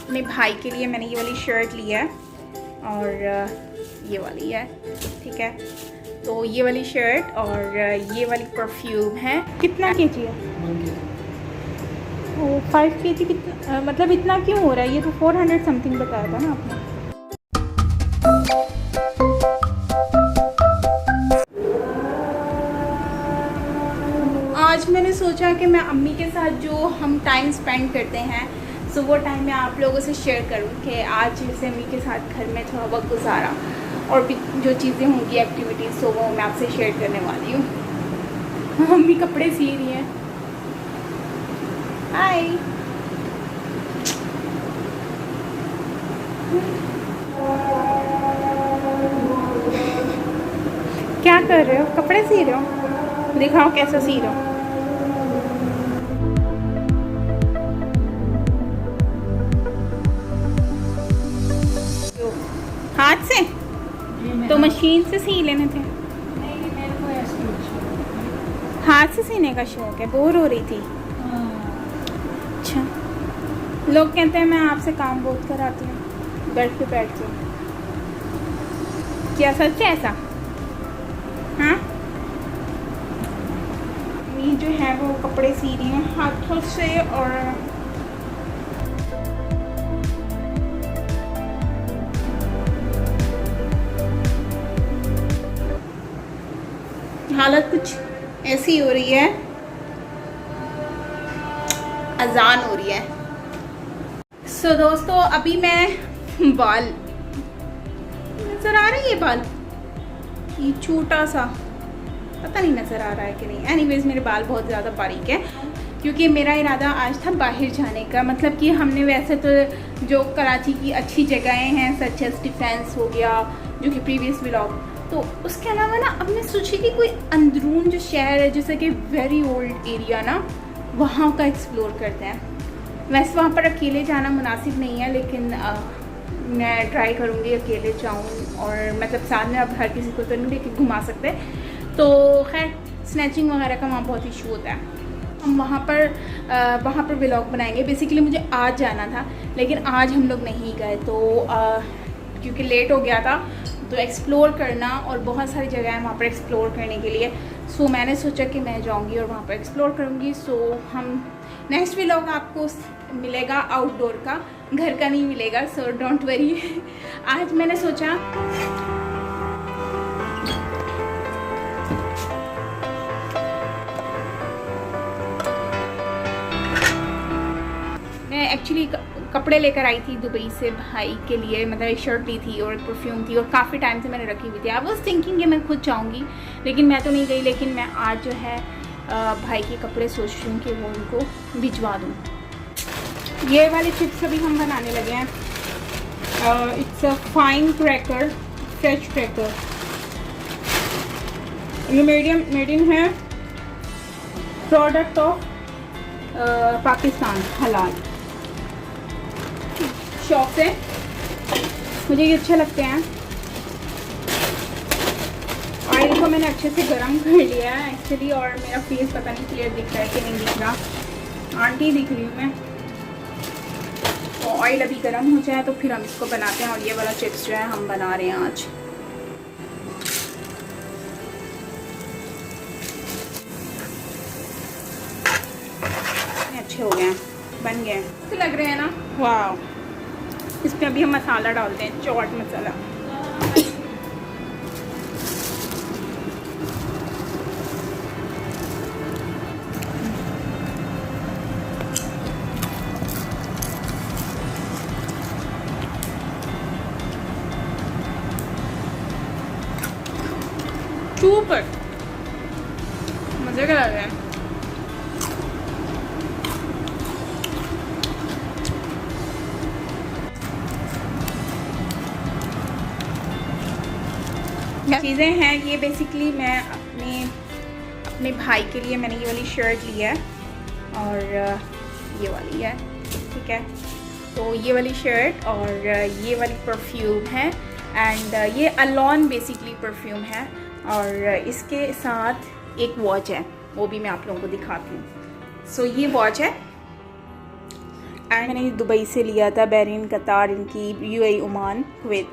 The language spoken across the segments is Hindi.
अपने भाई के लिए मैंने ये वाली शर्ट ली है और ये वाली है, ठीक है। तो ये वाली शर्ट और ये वाली परफ्यूम है। कितना केजी है? 5 केजी। कितना मतलब इतना क्यों हो रहा है? ये तो 400 समथिंग बताया था ना आपने। आज मैंने सोचा कि मैं अम्मी के साथ जो हम टाइम स्पेंड करते हैं सो वो टाइम मैं आप लोगों से शेयर करूं कि आज जैसे अम्मी के साथ घर में थोड़ा वक्त गुजारा और भी जो चीज़ें होंगी एक्टिविटीज़ सो वो मैं आपसे शेयर करने वाली हूँ। अम्मी कपड़े सी रही हैं। हाय, क्या कर रहे हो? कपड़े सी रहे हो? दिखाओ कैसा सी रहे हो। हाथ से? तो मशीन से सी लेने थे। हाथ से सीने का शौक है, बोर हो रही थी। अच्छा, लोग कहते हैं मैं आपसे काम बहुत कराती हूँ बेड पे बैठ के। क्या सच है ऐसा? हाँ, ये जो है वो कपड़े सी रही हैं हाथों से और हालत कुछ ऐसी हो रही है, अजान हो रही है। सो दोस्तों अभी मैं बाल नज़र आ रही है, बाल ये छोटा सा पता नहीं नज़र आ रहा है कि नहीं। एनीवेज मेरे बाल बहुत ज़्यादा बारीक है क्योंकि मेरा इरादा आज था बाहर जाने का। मतलब कि हमने वैसे तो जो कराची की अच्छी जगहें हैं सच एस डिफेंस हो गया जो कि प्रीवियस व्लॉग, तो उसके अलावा ना अब मैं सोची कि कोई अंदरून जो शहर है जैसे कि वेरी ओल्ड एरिया ना वहाँ का एक्सप्लोर करते हैं। वैसे वहाँ पर अकेले जाना मुनासिब नहीं है लेकिन मैं ट्राई करूँगी अकेले जाऊँ और मतलब साथ में अब हर किसी को तो नहीं लेके घुमा सकते। तो खैर स्नैचिंग वगैरह का वहाँ बहुत इशू होता है। हम वहाँ पर व्लॉग बनाएंगे। बेसिकली मुझे आज जाना था लेकिन आज हम लोग नहीं गए तो क्योंकि लेट हो गया था तो एक्सप्लोर करना और बहुत सारी जगह है वहाँ पर एक्सप्लोर करने के लिए। सो मैंने सोचा कि मैं जाऊँगी और वहाँ पर एक्सप्लोर करूँगी। सो हम नेक्स्ट व्लॉग आपको मिलेगा आउटडोर का, घर का नहीं मिलेगा, सो डोंट वरी। आज मैंने सोचा मैं एक्चुअली कपड़े लेकर आई थी दुबई से भाई के लिए। मतलब एक शर्ट ली थी और एक परफ्यूम थी और काफ़ी टाइम से मैंने रखी हुई थी। आई वाज थिंकिंग कि मैं खुद जाऊँगी लेकिन मैं तो नहीं गई। लेकिन मैं आज जो है भाई के कपड़े सोच रही हूँ कि वो उनको भिजवा दूँ। ये वाले चिप्स अभी हम बनाने लगे हैं। It's a fine cracker, fresh cracker. ये मेड इन है, प्रोडक्ट ऑफ पाकिस्तान, हलाल। शौक से मुझे ये अच्छे लगते हैं। ऑयल को मैंने अच्छे से गरम कर लिया है एक्चुअली और मेरा फेस पता नहीं क्लियर दिख रहा है कि नहीं दिख रहा, आंटी दिख रही हूँ मैं। तो ऑयल अभी गरम हो जाए तो फिर हम इसको बनाते हैं। और ये वाला चिप्स जो है हम बना रहे हैं आज। अच्छे हो गए हैं, बन गए हैं, तो लग रहे हैं ना। वाह, इस पर अभी हम मसाला डालते हैं, चाट मसाला। सुपर मजे का लग रहा है। चीज़ें हैं ये बेसिकली मैं अपने भाई के लिए मैंने ये वाली शर्ट ली है और ये वाली है, ठीक है। तो ये वाली शर्ट और ये वाली परफ्यूम है एंड ये अलोन बेसिकली परफ्यूम है। और इसके साथ एक वॉच है, वो भी मैं आप लोगों को दिखाती हूँ। सो ये वॉच है एंड मैंने दुबई से लिया था, बहरीन, कतार, इनकी यूएई, ओमान, कुवैत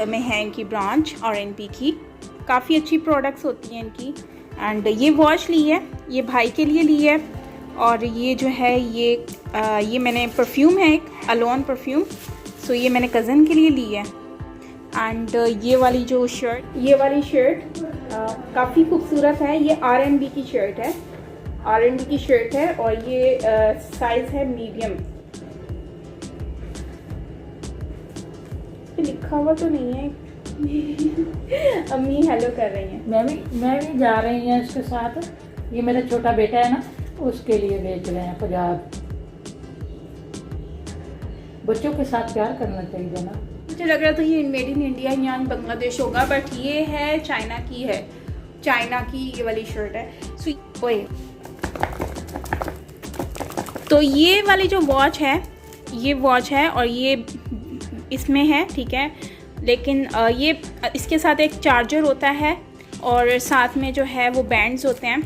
में है इनकी ब्रांच, और एनपी की काफ़ी अच्छी प्रोडक्ट्स होती हैं इनकी। एंड ये वॉच ली है, ये भाई के लिए ली है। और ये जो है ये मैंने परफ्यूम है एक अलोन परफ्यूम, सो ये मैंने कज़न के लिए ली है। एंड ये वाली जो शर्ट, ये वाली शर्ट काफ़ी खूबसूरत है। ये R&B की शर्ट है, R&B की शर्ट है, और ये साइज़ है मीडियम। लिखा हुआ तो नहीं है। अम्मी हेलो कर रही हैं। मैं भी जा रही हैं इसके साथ। ये मेरा छोटा बेटा है ना, उसके लिए बेच रहे हैं पंजाब। बच्चों के साथ प्यार करना चाहिए ना। मुझे लग रहा था ये मेड इन इंडिया या बांग्लादेश होगा, बट ये है चाइना की है, चाइना की ये वाली शर्ट है। सो ओए, तो ये वाली जो वॉच है, ये वॉच है और ये इसमें है, ठीक है। लेकिन ये इसके साथ एक चार्जर होता है और साथ में जो है वो बैंड्स होते हैं।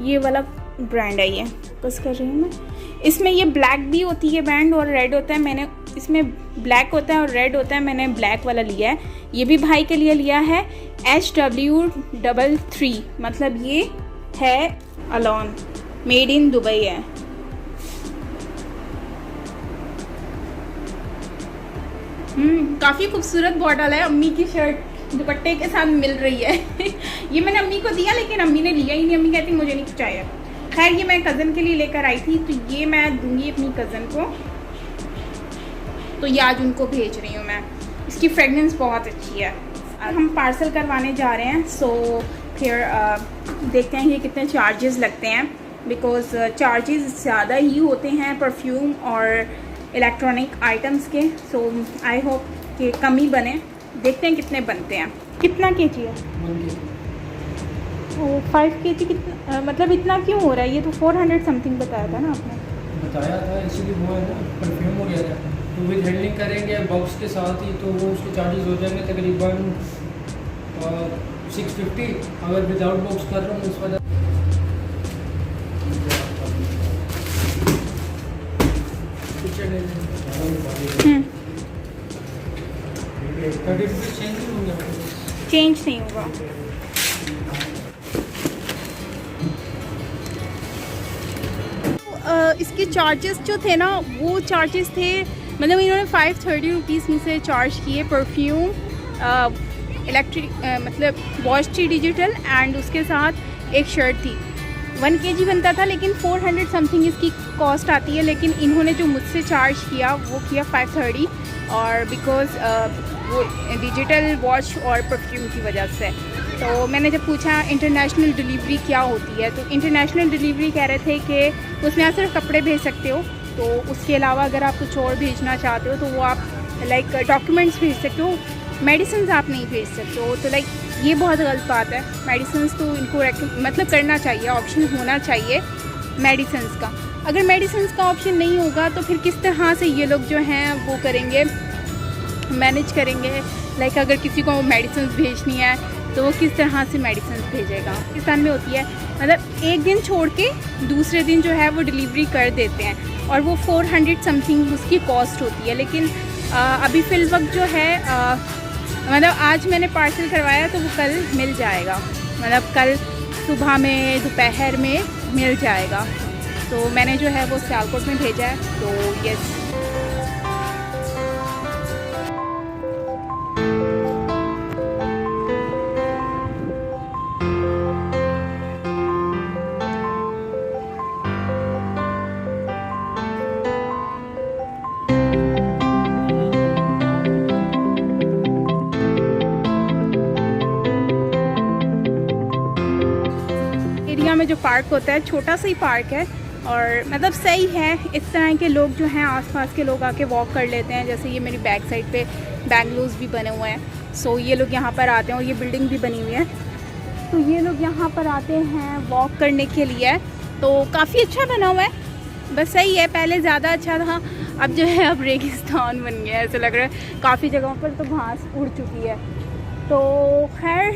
ये वाला ब्रांड है, ये बस कर रही हूँ मैं। इसमें ये ब्लैक भी होती है बैंड और रेड होता है। मैंने इसमें ब्लैक होता है और रेड होता है, मैंने ब्लैक वाला लिया है। ये भी भाई के लिए लिया है, HW33, मतलब ये है अलोन, मेड इन दुबई है। काफ़ी खूबसूरत बॉटल है, अम्मी की शर्ट दुपट्टे के साथ मिल रही है। ये मैंने अम्मी को दिया लेकिन अम्मी ने लिया ही नहीं। अम्मी कहती मुझे नहीं चाहिए। खैर ये मैं कज़न के लिए लेकर आई थी, तो ये मैं दूंगी अपनी कज़न को। तो ये आज उनको भेज रही हूँ मैं। इसकी फ्रेगनेंस बहुत अच्छी है। हम पार्सल करवाने जा रहे हैं, सो फिर देखते हैं कि कितने चार्जेस लगते हैं, बिकॉज़ चार्जेस ज़्यादा ही होते हैं परफ्यूम और इलेक्ट्रॉनिक आइटम्स के। सो आई होप कि कम ही बने। देखते हैं कितने बनते हैं। कितना केजी है? 5 kg कितना, मतलब इतना क्यों हो रहा है? ये तो 400 समथिंग बताया था ना आपने। बताया था, इसीलिए वो है ना, परफ्यूम हो गया था। तो विद हैंडलिंग करेंगे बॉक्स के साथ ही, तो वो उसके चार्जेस हो जाएंगे तकरीबन 650। अगर विदाउट बॉक्स कर रहा हूँ उस वजह 30 रुपीज़ चेंज नहीं होंगे, चेंज नहीं होगा। इसके चार्जेस जो थे ना, वो चार्जेस थे, मतलब इन्होंने 530 रुपीज़ में से चार्ज किए परफ्यूम, इलेक्ट्रिक, मतलब वॉच थी डिजिटल, एंड उसके साथ एक शर्ट थी। 1 kg बनता था, लेकिन 400 समथिंग इसकी कॉस्ट आती है। लेकिन इन्होंने जो मुझसे चार्ज किया वो किया 530, और बिकॉज़ वो डिजिटल वॉच और परफ्यूम की वजह से। तो मैंने जब पूछा इंटरनेशनल डिलीवरी क्या होती है, तो इंटरनेशनल डिलीवरी कह रहे थे कि उसमें आप सिर्फ कपड़े भेज सकते हो, तो उसके अलावा अगर आप कुछ और भेजना चाहते हो तो वो आप लाइक डॉक्यूमेंट्स भेज सकते हो, मेडिसिन आप नहीं भेज सकते हो। तो लाइक ये बहुत गलत बात है। मेडिसिन तो इनको मतलब करना चाहिए, ऑप्शन होना चाहिए मेडिसिन का। अगर मेडिसिन का ऑप्शन नहीं होगा तो फिर किस तरह से ये लोग जो हैं वो करेंगे, मैनेज करेंगे। लाइक अगर किसी को मेडिसिन भेजनी है तो वो किस तरह से मेडिसिन भेजेगा। पाकिस्तान में होती है, मतलब एक दिन छोड़ के दूसरे दिन जो है वो डिलीवरी कर देते हैं, और वो 400 समथिंग उसकी कॉस्ट होती है। लेकिन अभी फ़िल वक्त जो है मतलब आज मैंने पार्सल करवाया तो वो कल मिल जाएगा, मतलब कल सुबह में दोपहर में मिल जाएगा। तो मैंने जो है वो सियालकोट में भेजा है, तो यस। में जो पार्क होता है छोटा सा ही पार्क है, और मतलब सही है। इस तरह के लोग जो हैं आसपास के लोग आके वॉक कर लेते हैं। जैसे ये मेरी बैक साइड पे बैंगलोज भी बने हुए हैं, सो ये लोग यहाँ पर आते हैं, और ये बिल्डिंग भी बनी हुई है, तो ये लोग यहाँ पर आते हैं वॉक करने के लिए। तो काफ़ी अच्छा बना हुआ है, बस सही है। पहले ज़्यादा अच्छा था, अब जो है अब रेगिस्तान बन गया है, ऐसा लग रहा है। काफ़ी जगहों पर तो घास उड़ चुकी है। तो खैर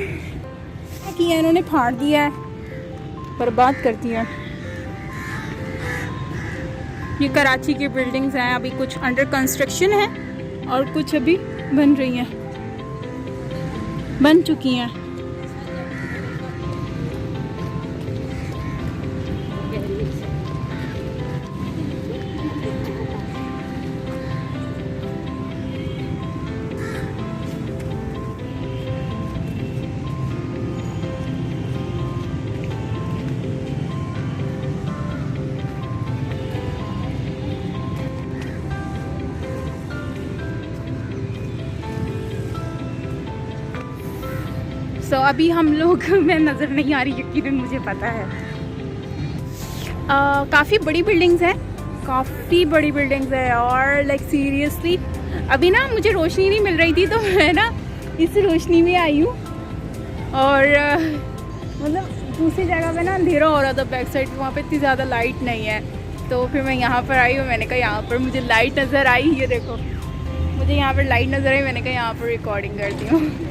किया इन्होंने, फाड़ दिया है, बर्बाद कर दिया। ये कराची की बिल्डिंग्स हैं, अभी कुछ अंडर कंस्ट्रक्शन है और कुछ अभी बन रही हैं, बन चुकी हैं। तो अभी हम लोग मैं नज़र नहीं आ रही यकीनन मुझे पता है। काफ़ी बड़ी बिल्डिंग्स हैं, काफ़ी बड़ी बिल्डिंग्स है और लाइक सीरियसली अभी ना मुझे रोशनी नहीं मिल रही थी तो मैं ना इस रोशनी में आई हूँ और मतलब दूसरी जगह पे ना अंधेरा हो रहा था बैक साइड, वहाँ पे इतनी ज़्यादा लाइट नहीं है, तो फिर मैं यहाँ पर आई और मैंने कहा यहाँ पर मुझे लाइट नज़र आई, ये देखो मुझे यहाँ पर लाइट नज़र आई, मैंने कहा यहाँ पर रिकॉर्डिंग करती हूँ।